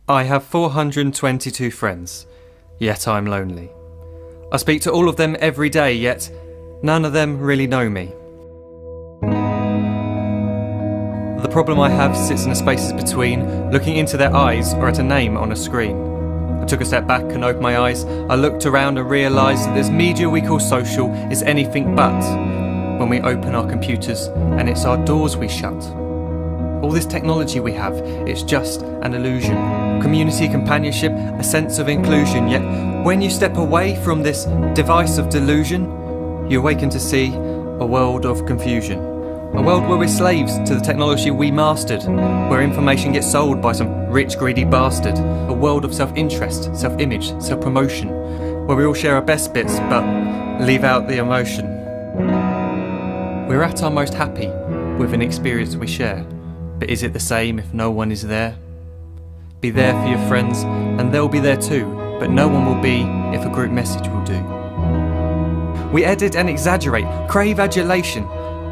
I have 422 friends, yet I'm lonely. I speak to all of them every day, yet none of them really know me. The problem I have sits in the spaces between looking into their eyes or at a name on a screen. I took a step back and opened my eyes. I looked around and realised that this media we call social is anything but when we open our computers and it's our doors we shut. All this technology we have, it's just an illusion. Community, companionship, a sense of inclusion. Yet when you step away from this device of delusion, you awaken to see a world of confusion. A world where we're slaves to the technology we mastered, where information gets sold by some rich, greedy bastard. A world of self-interest, self-image, self-promotion, where we all share our best bits but leave out the emotion. We're at our most happy with an experience we share. But is it the same if no one is there? Be there for your friends and they'll be there too, but no one will be if a group message will do. We edit and exaggerate, crave adulation.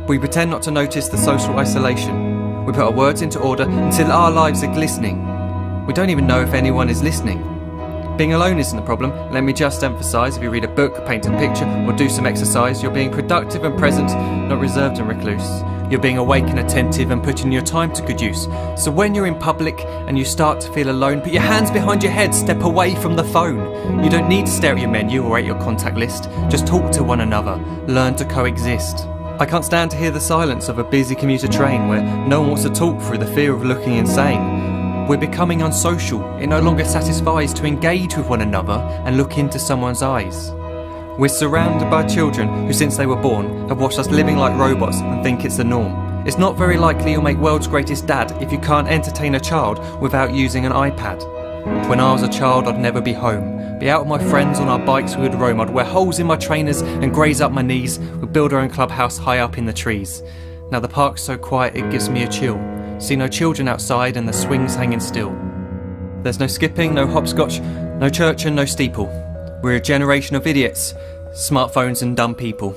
We pretend not to notice the social isolation. We put our words into order until our lives are glistening. We don't even know if anyone is listening. Being alone isn't the problem. Let me just emphasise, if you read a book, paint a picture or do some exercise, you're being productive and present, not reserved and recluse. You're being awake and attentive and putting your time to good use. So when you're in public and you start to feel alone, put your hands behind your head, step away from the phone. You don't need to stare at your menu or at your contact list. Just talk to one another, learn to coexist. I can't stand to hear the silence of a busy commuter train where no one wants to talk through the fear of looking insane. We're becoming unsocial. It no longer satisfies to engage with one another and look into someone's eyes. We're surrounded by children who, since they were born, have watched us living like robots and think it's the norm. It's not very likely you'll make world's greatest dad if you can't entertain a child without using an iPad. When I was a child, I'd never be home. Be out with my friends on our bikes, we would roam. I'd wear holes in my trainers and graze up my knees. We'd build our own clubhouse high up in the trees. Now the park's so quiet it gives me a chill. See no children outside and the swings hanging still. There's no skipping, no hopscotch, no church and no steeple. We're a generation of idiots, smartphones and dumb people.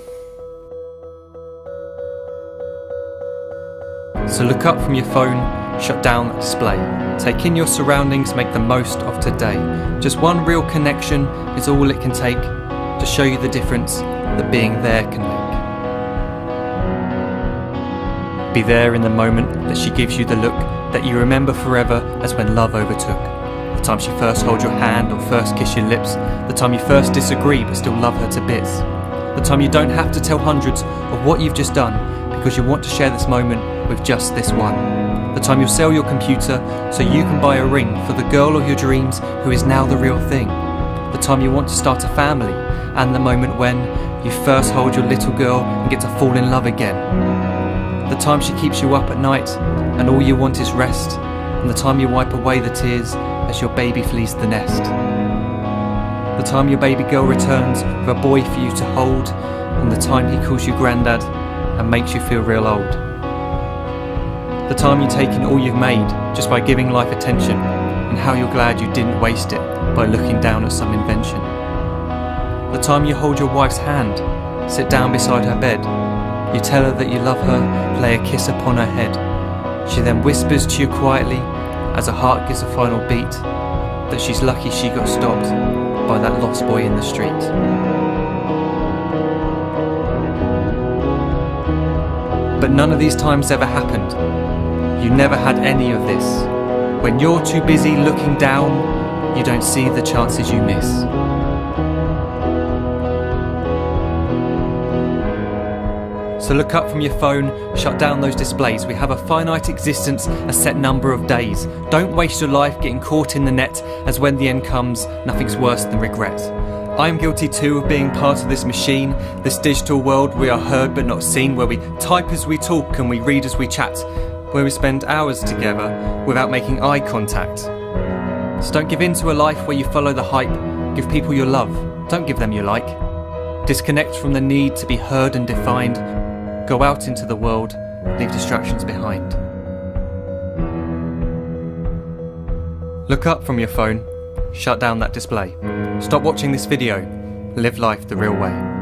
So look up from your phone, shut down that display. Take in your surroundings, make the most of today. Just one real connection is all it can take to show you the difference that being there can make. Be there in the moment that she gives you the look that you remember forever as when love overtook. The time she first holds your hand or first kiss your lips. The time you first disagree but still love her to bits. The time you don't have to tell hundreds of what you've just done because you want to share this moment with just this one. The time you'll sell your computer so you can buy a ring for the girl of your dreams who is now the real thing. The time you want to start a family and the moment when you first hold your little girl and get to fall in love again. The time she keeps you up at night and all you want is rest, and the time you wipe away the tears as your baby flees the nest. The time your baby girl returns with a boy for you to hold, and the time he calls you granddad and makes you feel real old. The time you take in all you've made just by giving life attention, and how you're glad you didn't waste it by looking down at some invention. The time you hold your wife's hand, sit down beside her bed, you tell her that you love her, lay a kiss upon her head. She then whispers to you quietly, as her heart gives a final beat, that she's lucky she got stopped by that lost boy in the street. But none of these times ever happened. You never had any of this. When you're too busy looking down, you don't see the chances you miss. So look up from your phone, shut down those displays. We have a finite existence, a set number of days. Don't waste your life getting caught in the net, as when the end comes, nothing's worse than regret. I am guilty too of being part of this machine, this digital world we are heard but not seen, where we type as we talk and we read as we chat, where we spend hours together without making eye contact. So don't give in to a life where you follow the hype. Give people your love, don't give them your like. Disconnect from the need to be heard and defined. Go out into the world, leave distractions behind. Look up from your phone, shut down that display. Stop watching this video, live life the real way.